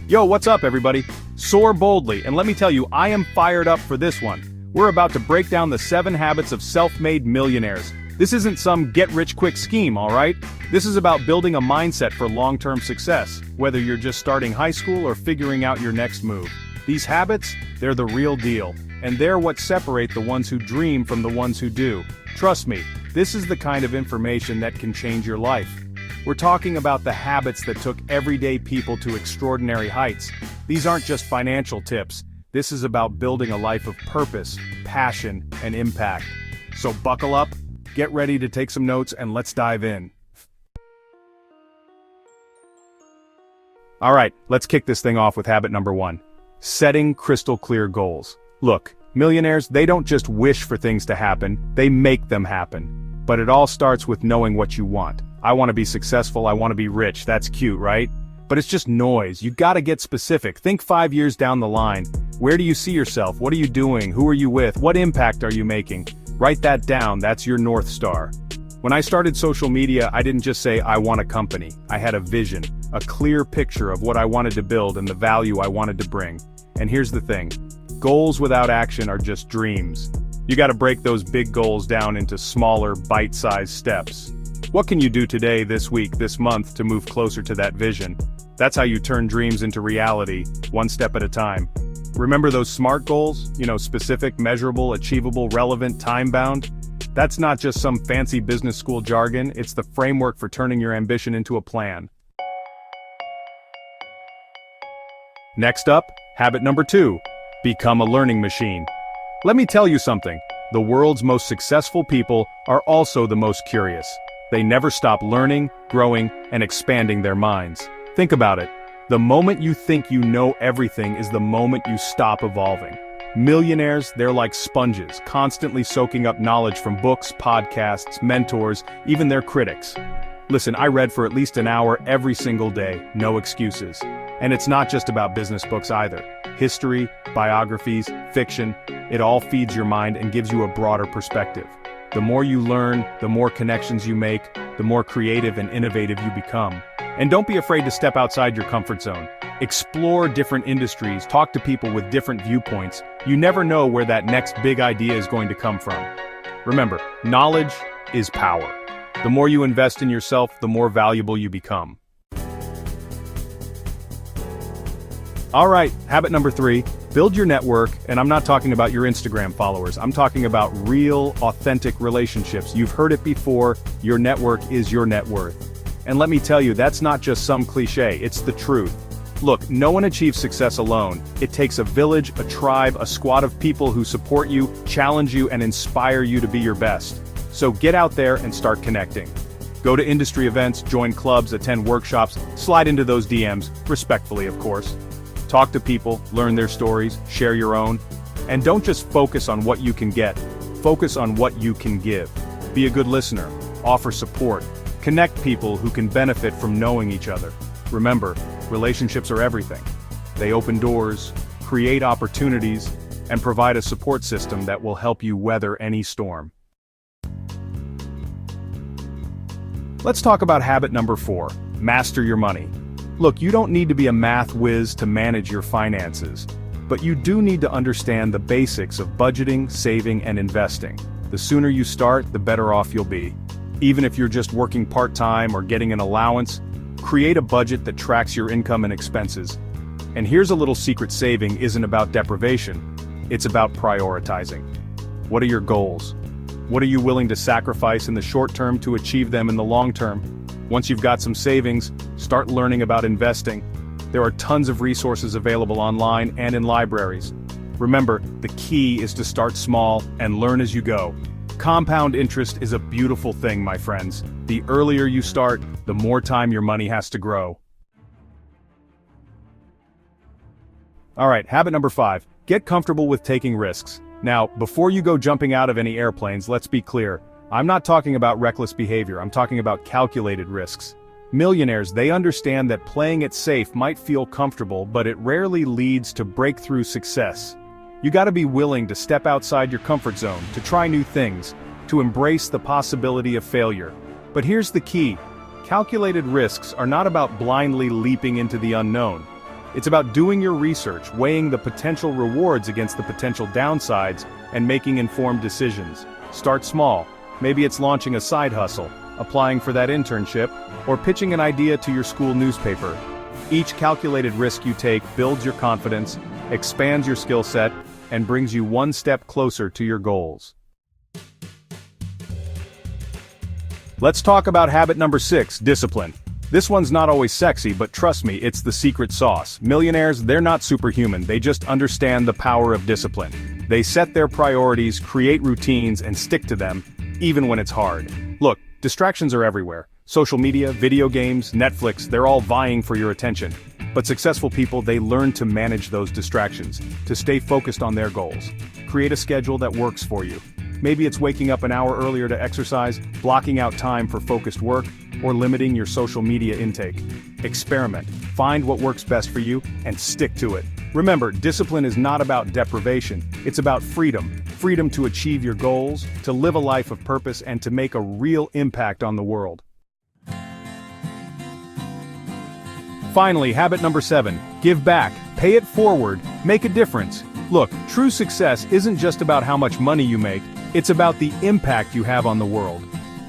Yo, what's up, everybody? Soar boldly, and let me tell you, I am fired up for this one. We're about to break down the 7 habits of self-made millionaires. This isn't some get-rich-quick scheme, alright? This is about building a mindset for long-term success, whether you're just starting high school or figuring out your next move. These habits, they're the real deal, and they're what separate the ones who dream from the ones who do. Trust me, this is the kind of information that can change your life. We're talking about the habits that took everyday people to extraordinary heights. These aren't just financial tips. This is about building a life of purpose, passion, and impact. So buckle up, get ready to take some notes, and let's dive in. Alright, let's kick this thing off with habit number 1. Setting crystal clear goals. Look, millionaires, they don't just wish for things to happen, they make them happen. But it all starts with knowing what you want. I want to be successful, I want to be rich, that's cute, right? But it's just noise, you gotta get specific. Think 5 years down the line. Where do you see yourself? What are you doing? Who are you with? What impact are you making? Write that down, that's your North Star. When I started social media, I didn't just say I want a company. I had a vision, a clear picture of what I wanted to build and the value I wanted to bring. And here's the thing, goals without action are just dreams. You gotta break those big goals down into smaller, bite-sized steps. What can you do today, this week, this month to move closer to that vision? That's how you turn dreams into reality, one step at a time. Remember those SMART goals? Specific, measurable, achievable, relevant, time-bound? That's not just some fancy business school jargon, it's the framework for turning your ambition into a plan. Next up, habit number 2. Become a learning machine. Let me tell you something, the world's most successful people are also the most curious. They never stop learning, growing, and expanding their minds. Think about it. The moment you think you know everything is the moment you stop evolving. Millionaires, they're like sponges, constantly soaking up knowledge from books, podcasts, mentors, even their critics. Listen, I read for at least an hour every single day, no excuses. And it's not just about business books either. History, biographies, fiction, it all feeds your mind and gives you a broader perspective. The more you learn, the more connections you make, the more creative and innovative you become. And don't be afraid to step outside your comfort zone. Explore different industries, talk to people with different viewpoints. You never know where that next big idea is going to come from. Remember, knowledge is power. The more you invest in yourself, the more valuable you become. Alright, habit number 3, build your network, and I'm not talking about your Instagram followers, I'm talking about real, authentic relationships. You've heard it before, your network is your net worth. And let me tell you, that's not just some cliche, it's the truth. Look, no one achieves success alone. It takes a village, a tribe, a squad of people who support you, challenge you, and inspire you to be your best. So get out there and start connecting. Go to industry events, join clubs, attend workshops, slide into those DMs, respectfully of course. Talk to people, learn their stories, share your own. And don't just focus on what you can get, focus on what you can give. Be a good listener, offer support, connect people who can benefit from knowing each other. Remember, relationships are everything. They open doors, create opportunities, and provide a support system that will help you weather any storm. Let's talk about habit number 4, master your money. Look, you don't need to be a math whiz to manage your finances, but you do need to understand the basics of budgeting, saving, and investing. The sooner you start, the better off you'll be. Even if you're just working part-time or getting an allowance, create a budget that tracks your income and expenses. And here's a little secret: saving isn't about deprivation, it's about prioritizing. What are your goals? What are you willing to sacrifice in the short term to achieve them in the long term? Once you've got some savings, start learning about investing. There are tons of resources available online and in libraries. Remember, the key is to start small and learn as you go. Compound interest is a beautiful thing, my friends. The earlier you start, the more time your money has to grow. Alright, habit number 5, get comfortable with taking risks. Now, before you go jumping out of any airplanes, let's be clear. I'm not talking about reckless behavior, I'm talking about calculated risks. Millionaires, they understand that playing it safe might feel comfortable, but it rarely leads to breakthrough success. You gotta be willing to step outside your comfort zone, to try new things, to embrace the possibility of failure. But here's the key. Calculated risks are not about blindly leaping into the unknown. It's about doing your research, weighing the potential rewards against the potential downsides, and making informed decisions. Start small. Maybe it's launching a side hustle, applying for that internship, or pitching an idea to your school newspaper. Each calculated risk you take builds your confidence, expands your skill set, and brings you one step closer to your goals. Let's talk about habit number 6, discipline. This one's not always sexy, but trust me, it's the secret sauce. Millionaires, they're not superhuman, they just understand the power of discipline. They set their priorities, create routines, and stick to them, even when it's hard. Look, distractions are everywhere. Social media, video games, Netflix, they're all vying for your attention. But successful people, they learn to manage those distractions, to stay focused on their goals. Create a schedule that works for you. Maybe it's waking up an hour earlier to exercise, blocking out time for focused work, or limiting your social media intake. Experiment, find what works best for you, and stick to it. Remember, discipline is not about deprivation, it's about freedom. Freedom to achieve your goals, to live a life of purpose, and to make a real impact on the world. Finally, habit number 7, give back, pay it forward, make a difference. Look, true success isn't just about how much money you make, it's about the impact you have on the world.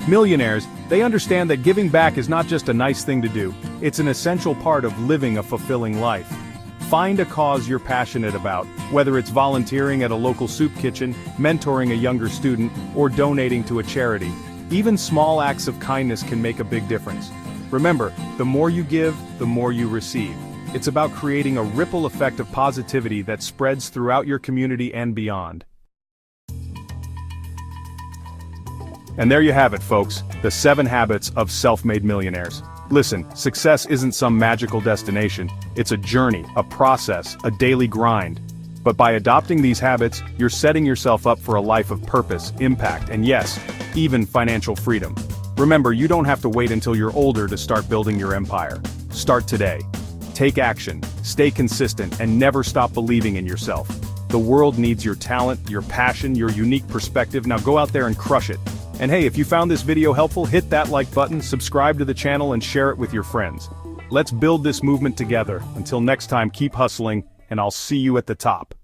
Millionaires, they understand that giving back is not just a nice thing to do, it's an essential part of living a fulfilling life. Find a cause you're passionate about, whether it's volunteering at a local soup kitchen, mentoring a younger student, or donating to a charity. Even small acts of kindness can make a big difference. Remember, the more you give, the more you receive. It's about creating a ripple effect of positivity that spreads throughout your community and beyond. And there you have it, folks, the 7 habits of self-made millionaires. Listen, success isn't some magical destination, it's a journey, a process, a daily grind. But by adopting these habits, you're setting yourself up for a life of purpose, impact, and yes, even financial freedom. Remember, you don't have to wait until you're older to start building your empire. Start today. Take action, stay consistent, and never stop believing in yourself. The world needs your talent, your passion, your unique perspective. Now go out there and crush it. And hey, if you found this video helpful, hit that like button, subscribe to the channel, and share it with your friends. Let's build this movement together. Until next time, keep hustling, and I'll see you at the top.